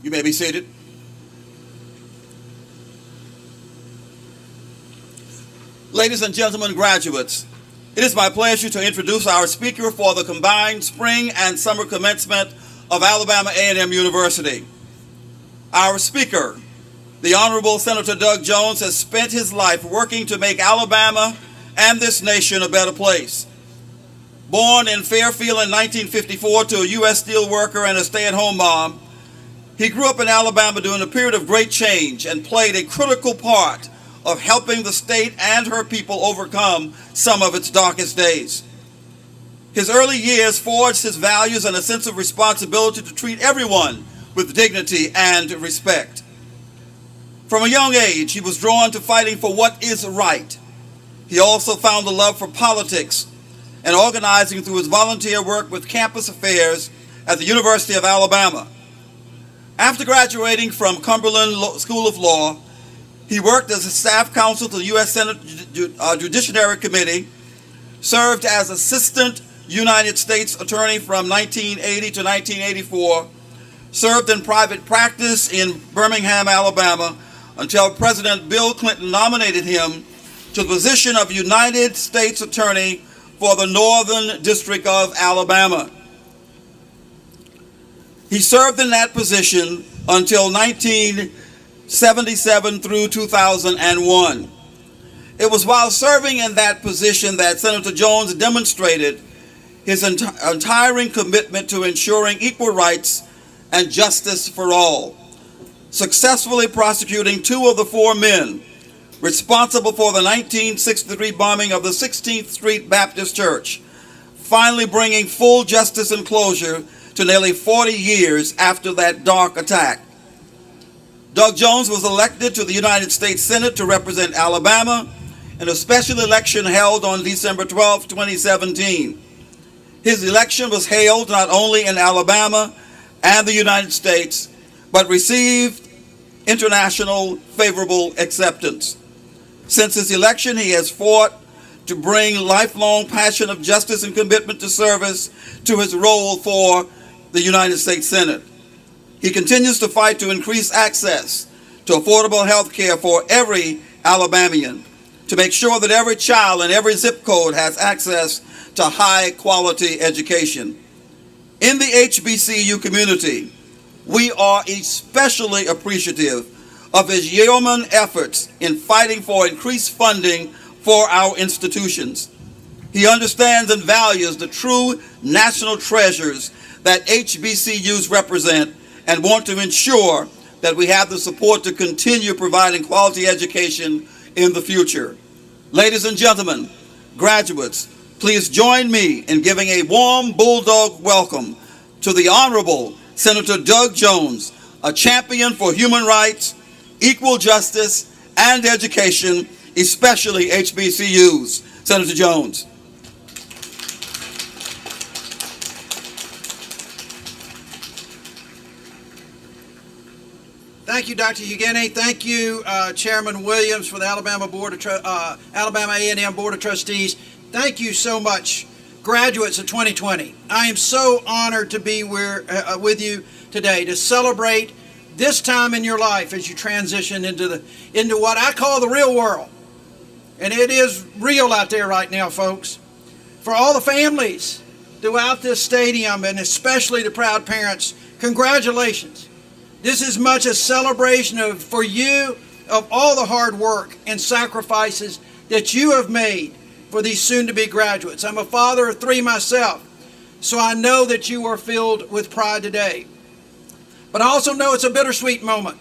You may be seated. Ladies and gentlemen, graduates, it is my pleasure to introduce our speaker for the combined spring and summer commencement of Alabama A&M University. Our speaker, the Honorable Senator Doug Jones, has spent his life working to make Alabama and this nation a better place. Born in Fairfield in 1954 to a U.S. steel worker and a stay-at-home mom, he grew up in Alabama during a period of great change and played a critical part of helping the state and her people overcome some of its darkest days. His early years forged his values and a sense of responsibility to treat everyone with dignity and respect. From a young age, he was drawn to fighting for what is right. He also found a love for politics and organizing through his volunteer work with campus affairs at the University of Alabama. After graduating from Cumberland School of Law, he worked as a staff counsel to the U.S. Senate Judiciary Committee, served as Assistant United States Attorney from 1980 to 1984, served in private practice in Birmingham, Alabama, until President Bill Clinton nominated him to the position of United States Attorney for the Northern District of Alabama. He served in that position until 1977 through 2001. It was while serving in that position that Senator Jones demonstrated his untiring commitment to ensuring equal rights and justice for all, successfully prosecuting 2 of the 4 men responsible for the 1963 bombing of the 16th Street Baptist Church, finally bringing full justice and closure to nearly 40 years after that dark attack. Doug Jones was elected to the United States Senate to represent Alabama in a special election held on December 12, 2017. His election was hailed not only in Alabama and the United States, but received international favorable acceptance. Since his election, he has fought to bring lifelong passion of justice and commitment to service to his role for the United States Senate. He continues to fight to increase access to affordable health care for every Alabamian, to make sure that every child in every zip code has access to high-quality education. In the HBCU community, we are especially appreciative of his yeoman efforts in fighting for increased funding for our institutions. He understands and values the true national treasures that HBCUs represent and want to ensure that we have the support to continue providing quality education in the future. Ladies and gentlemen, graduates, please join me in giving a warm bulldog welcome to the Honorable Senator Doug Jones, a champion for human rights, equal justice, and education, especially HBCUs. Senator Jones. Thank you, Dr. Hugeni. Thank you, Chairman Williams, for the Alabama Alabama A&M Board of Trustees. Thank you so much, graduates of 2020. I am so honored to be with you today to celebrate this time in your life as you transition into what I call the real world. And it is real out there right now, folks. For all the families throughout this stadium, and especially the proud parents, congratulations. This is much a celebration for you of all the hard work and sacrifices that you have made for these soon-to-be graduates. I'm a father of 3 myself, so I know that you are filled with pride today. But I also know it's a bittersweet moment.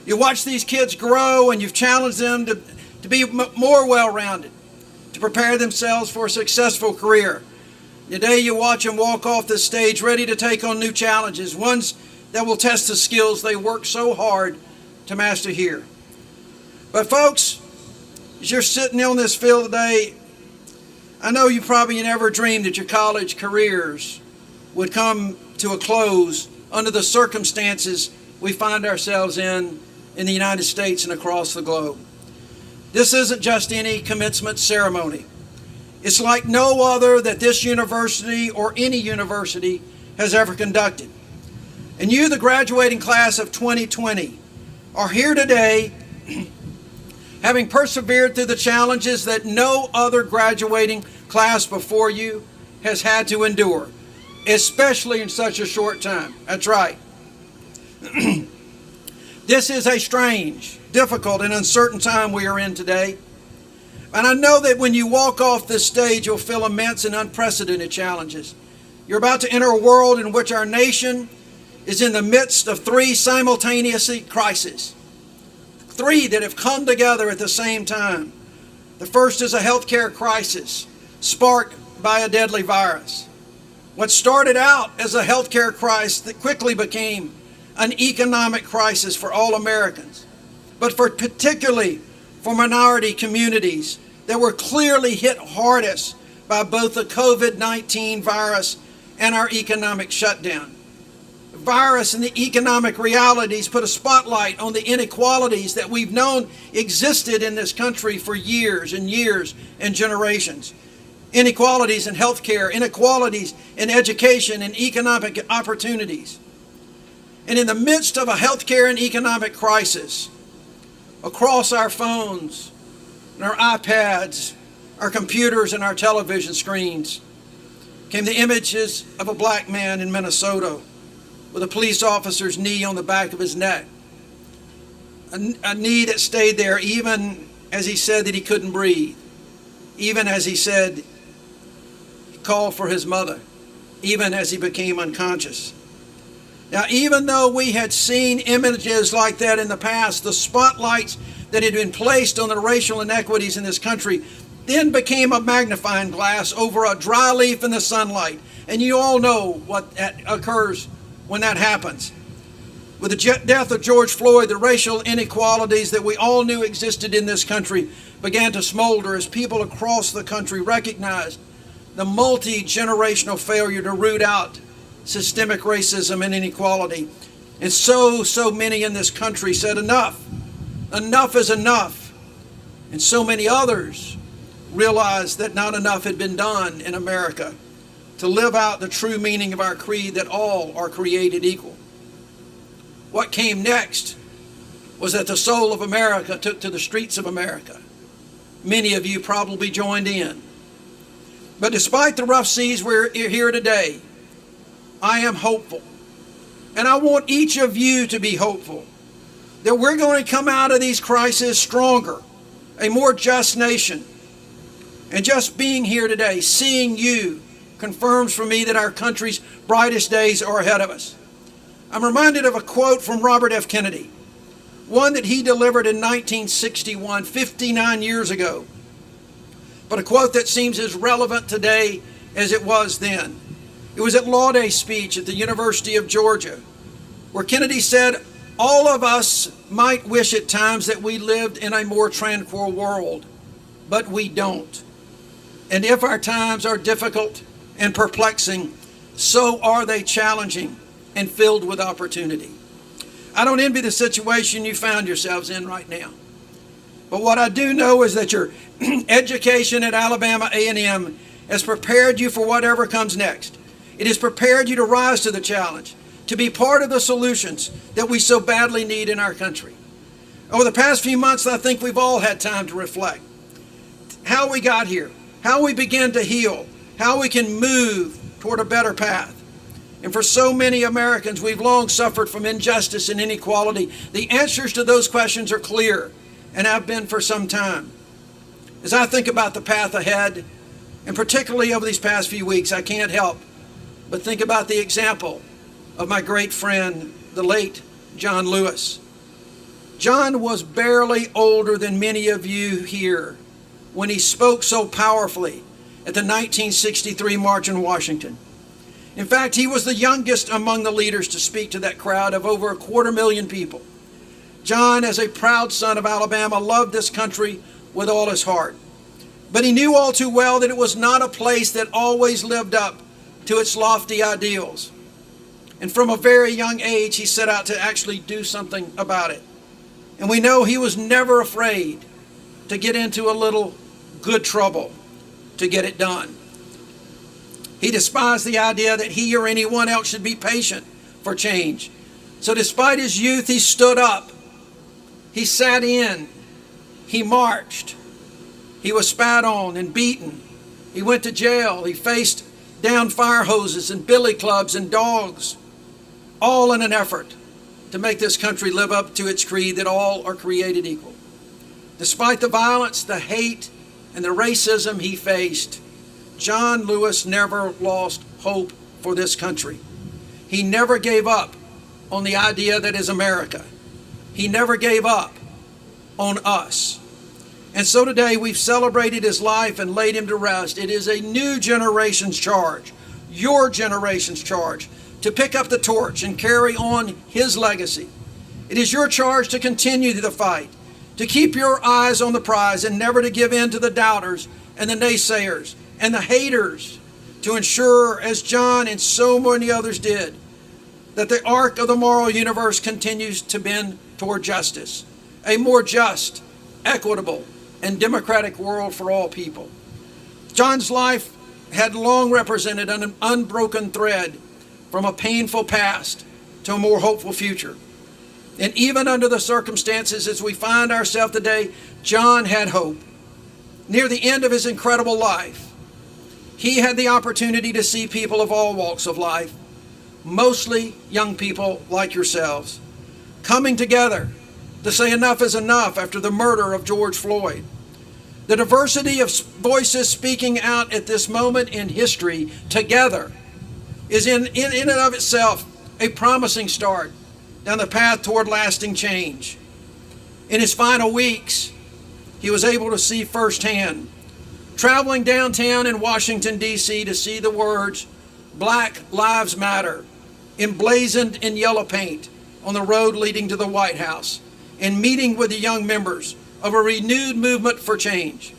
You watch these kids grow and you've challenged them to be more well-rounded, to prepare themselves for a successful career. Today you watch them walk off the stage ready to take on new challenges, ones that will test the skills they worked so hard to master here. But folks, as you're sitting on this field today, I know you probably never dreamed that your college careers would come to a close under the circumstances we find ourselves in the United States and across the globe. This isn't just any commencement ceremony. It's like no other that this university or any university has ever conducted. And you, the graduating class of 2020, are here today having persevered through the challenges that no other graduating class before you has had to endure, especially in such a short time. That's right. This is a strange, difficult, and uncertain time we are in today. And I know that when you walk off this stage, you'll feel immense and unprecedented challenges. You're about to enter a world in which our nation is in the midst of three simultaneous crises. Three that have come together at the same time. The first is a healthcare crisis sparked by a deadly virus. What started out as a healthcare crisis that quickly became an economic crisis for all Americans, but particularly for minority communities that were clearly hit hardest by both the COVID-19 virus and our economic shutdown. The virus and the economic realities put a spotlight on the inequalities that we've known existed in this country for years and years and generations. Inequalities in healthcare, inequalities in education and economic opportunities. And in the midst of a healthcare and economic crisis, across our phones and our iPads, our computers and our television screens, came the images of a black man in Minnesota with a police officer's knee on the back of his neck. A knee that stayed there even as he said that he couldn't breathe, even as he said he called for his mother, even as he became unconscious. Now, even though we had seen images like that in the past, the spotlights that had been placed on the racial inequities in this country then became a magnifying glass over a dry leaf in the sunlight. And you all know what occurs when that happens. With the death of George Floyd, the racial inequalities that we all knew existed in this country began to smolder as people across the country recognized the multi-generational failure to root out systemic racism and inequality. And so many in this country said enough. Enough is enough. And so many others realized that not enough had been done in America to live out the true meaning of our creed that all are created equal. What came next was that the soul of America took to the streets of America. Many of you probably joined in. But despite the rough seas we're here today, I am hopeful. And I want each of you to be hopeful that we're going to come out of these crises stronger, a more just nation. And just being here today, seeing you, confirms for me that our country's brightest days are ahead of us. I'm reminded of a quote from Robert F. Kennedy, one that he delivered in 1961, 59 years ago, but a quote that seems as relevant today as it was then. It was at Law Day speech at the University of Georgia, where Kennedy said, "All of us might wish at times that we lived in a more tranquil world, but we don't. And if our times are difficult and perplexing, so are they challenging and filled with opportunity." I don't envy the situation you found yourselves in right now. But what I do know is that your education at Alabama A&M has prepared you for whatever comes next. It has prepared you to rise to the challenge, to be part of the solutions that we so badly need in our country. Over the past few months, I think we've all had time to reflect. How we got here, how we began to heal, how we can move toward a better path. And for so many Americans, we've long suffered from injustice and inequality. The answers to those questions are clear, and have been for some time. As I think about the path ahead, and particularly over these past few weeks, I can't help but think about the example of my great friend, the late John Lewis. John was barely older than many of you here when he spoke so powerfully at the 1963 March in Washington. In fact, he was the youngest among the leaders to speak to that crowd of over 250,000 people. John, as a proud son of Alabama, loved this country with all his heart. But he knew all too well that it was not a place that always lived up to its lofty ideals. And from a very young age, he set out to actually do something about it. And we know he was never afraid to get into a little good trouble to get it done. He despised the idea that he or anyone else should be patient for change. So despite his youth, he stood up. He sat in. He marched. He was spat on and beaten. He went to jail. He faced down fire hoses and billy clubs and dogs, all in an effort to make this country live up to its creed that all are created equal. Despite the violence, the hate, and the racism he faced, John Lewis never lost hope for this country. He never gave up on the idea that is America. He never gave up on us. And so today we've celebrated his life and laid him to rest. It is a new generation's charge, your generation's charge, to pick up the torch and carry on his legacy. It is your charge to continue the fight, to keep your eyes on the prize and never to give in to the doubters and the naysayers and the haters, to ensure, as John and so many others did, that the arc of the moral universe continues to bend toward justice, a more just, equitable, and democratic world for all people. John's life had long represented an unbroken thread from a painful past to a more hopeful future. And even under the circumstances as we find ourselves today, John had hope. Near the end of his incredible life, he had the opportunity to see people of all walks of life, mostly young people like yourselves, coming together to say enough is enough after the murder of George Floyd. The diversity of voices speaking out at this moment in history together is in and of itself a promising start down the path toward lasting change. In his final weeks, he was able to see firsthand, traveling downtown in Washington, D.C. to see the words, "Black Lives Matter," emblazoned in yellow paint on the road leading to the White House, and meeting with the young members of a renewed movement for change.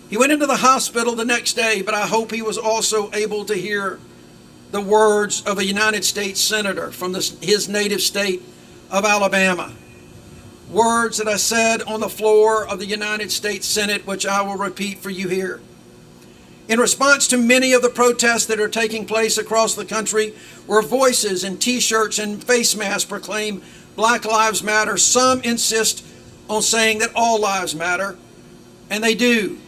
He went into the hospital the next day, but I hope he was also able to hear the words of a United States Senator from his native state of Alabama. Words that I said on the floor of the United States Senate, which I will repeat for you here. In response to many of the protests that are taking place across the country, where voices and t-shirts and face masks proclaim Black Lives Matter, some insist on saying that all lives matter, and they do.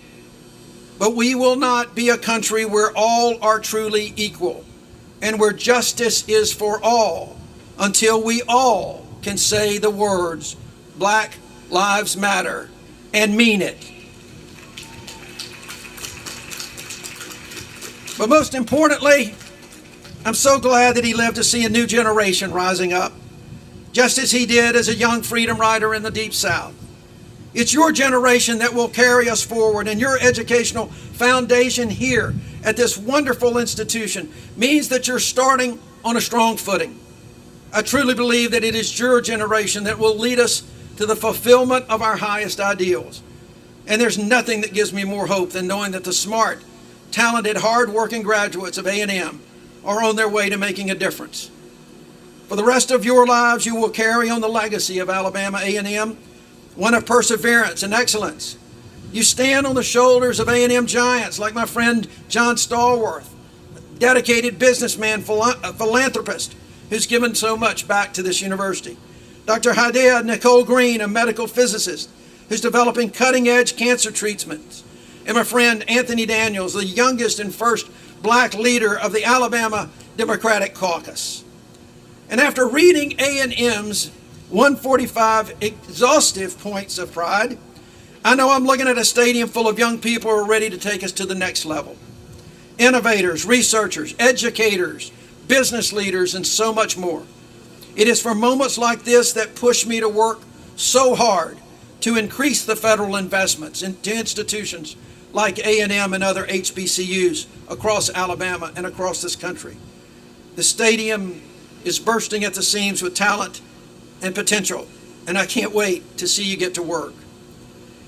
But we will not be a country where all are truly equal and where justice is for all until we all can say the words, Black Lives Matter, and mean it. But most importantly, I'm so glad that he lived to see a new generation rising up, just as he did as a young freedom rider in the Deep South. It's your generation that will carry us forward, and your educational foundation here at this wonderful institution means that you're starting on a strong footing. I truly believe that it is your generation that will lead us to the fulfillment of our highest ideals. And there's nothing that gives me more hope than knowing that the smart, talented, hard-working graduates of A&M are on their way to making a difference. For the rest of your lives, you will carry on the legacy of Alabama A&M, one of perseverance and excellence. You stand on the shoulders of A&M giants like my friend John Stallworth, a dedicated businessman, a philanthropist who's given so much back to this university. Dr. Hadiah Nicole Green, a medical physicist who's developing cutting-edge cancer treatments. And my friend Anthony Daniels, the youngest and first black leader of the Alabama Democratic Caucus. And after reading A&M's 145 exhaustive points of pride, I know I'm looking at a stadium full of young people who are ready to take us to the next level. Innovators, researchers, educators, business leaders, and so much more. It is for moments like this that push me to work so hard to increase the federal investments into institutions like A&M and other HBCUs across Alabama and across this country. The stadium is bursting at the seams with talent and potential, and I can't wait to see you get to work.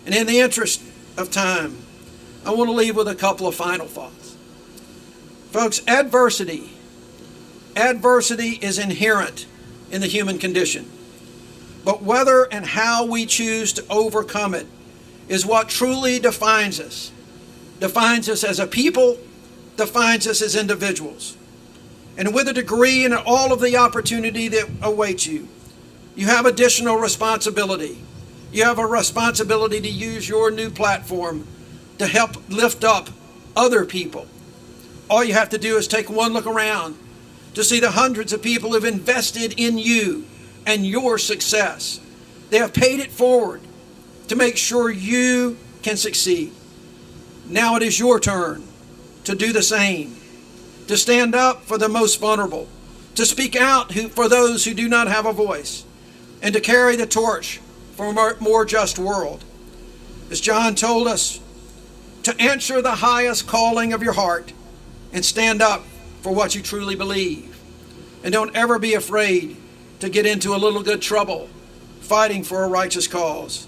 And in the interest of time, I want to leave with a couple of final thoughts. Folks, adversity is inherent in the human condition. But whether and how we choose to overcome it is what truly defines us as a people, defines us as individuals. And with a degree and all of the opportunity that awaits you, you have additional responsibility. You have a responsibility to use your new platform to help lift up other people. All you have to do is take one look around to see the hundreds of people who have invested in you and your success. They have paid it forward to make sure you can succeed. Now it is your turn to do the same, to stand up for the most vulnerable, to speak out for those who do not have a voice, and to carry the torch for a more just world. As John told us, to answer the highest calling of your heart and stand up for what you truly believe. And don't ever be afraid to get into a little good trouble fighting for a righteous cause.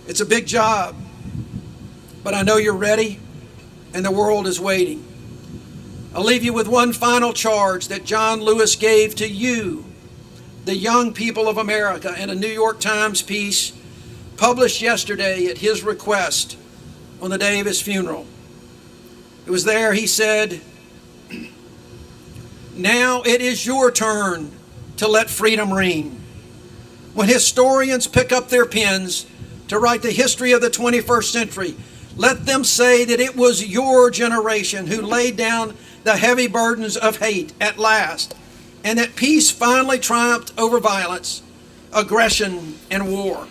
It's a big job, but I know you're ready and the world is waiting. I'll leave you with one final charge that John Lewis gave to you, the young people of America, in a New York Times piece published yesterday at his request on the day of his funeral. It was there he said, "Now it is your turn to let freedom ring. When historians pick up their pens to write the history of the 21st century, let them say that it was your generation who laid down the heavy burdens of hate at last, and that peace finally triumphed over violence, aggression, and war.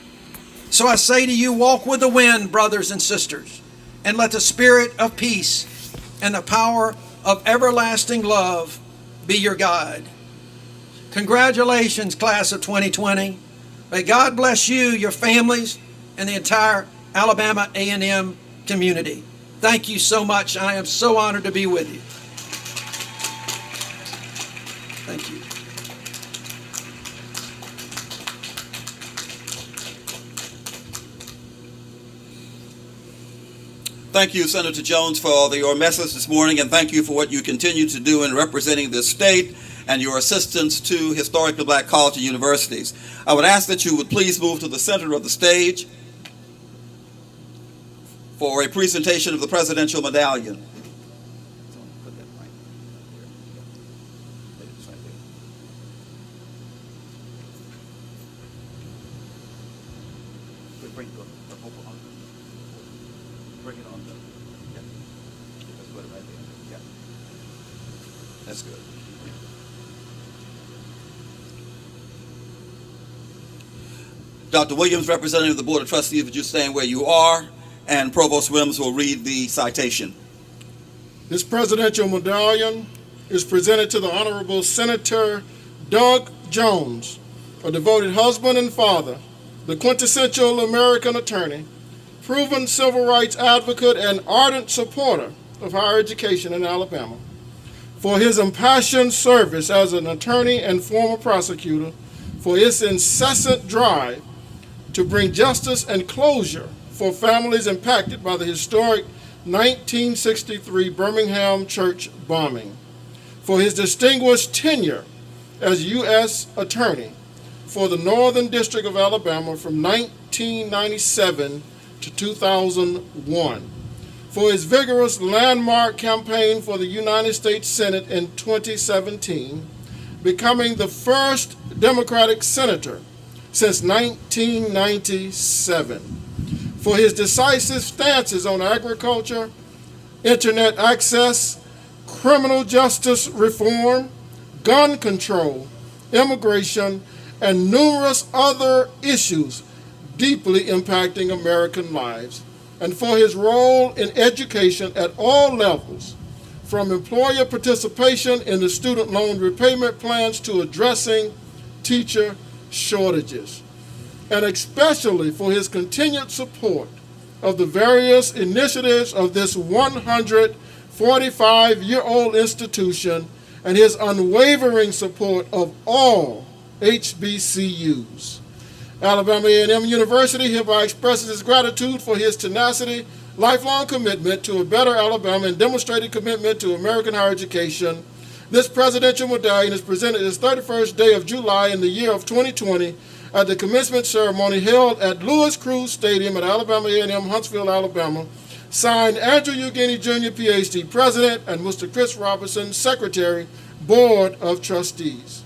So I say to you, walk with the wind, brothers and sisters, and let the spirit of peace and the power of everlasting love be your guide." Congratulations, class of 2020. May God bless you, your families, and the entire Alabama A&M community. Thank you so much. I am so honored to be with you. Thank you. Thank you, Senator Jones, for your message this morning, and thank you for what you continue to do in representing this state and your assistance to historically black colleges and universities. I would ask that you would please move to the center of the stage for a presentation of the Presidential Medallion. That's good. Dr. Williams, representative of the Board of Trustees, would you stand where you are? And Provost Williams will read the citation. This presidential medallion is presented to the Honorable Senator Doug Jones, a devoted husband and father, the quintessential American attorney, proven civil rights advocate, and ardent supporter of higher education in Alabama, for his impassioned service as an attorney and former prosecutor, for his incessant drive to bring justice and closure for families impacted by the historic 1963 Birmingham church bombing, for his distinguished tenure as U.S. Attorney for the Northern District of Alabama from 1997 to 2001, for his vigorous landmark campaign for the United States Senate in 2017, becoming the first Democratic senator since 1997, for his decisive stances on agriculture, internet access, criminal justice reform, gun control, immigration, and numerous other issues deeply impacting American lives, and for his role in education at all levels, from employer participation in the student loan repayment plans to addressing teacher shortages, and especially for his continued support of the various initiatives of this 145-year-old institution, and his unwavering support of all HBCUs. Alabama A&M University hereby expresses its gratitude for his tenacity, lifelong commitment to a better Alabama, and demonstrated commitment to American higher education. This presidential medallion is presented this 31st day of July in the year of 2020 at the commencement ceremony held at Lewis Cruz Stadium at Alabama A&M, Huntsville, Alabama. Signed, Andrew Eugenie Jr., Ph.D., President, and Mr. Chris Robertson, Secretary, Board of Trustees.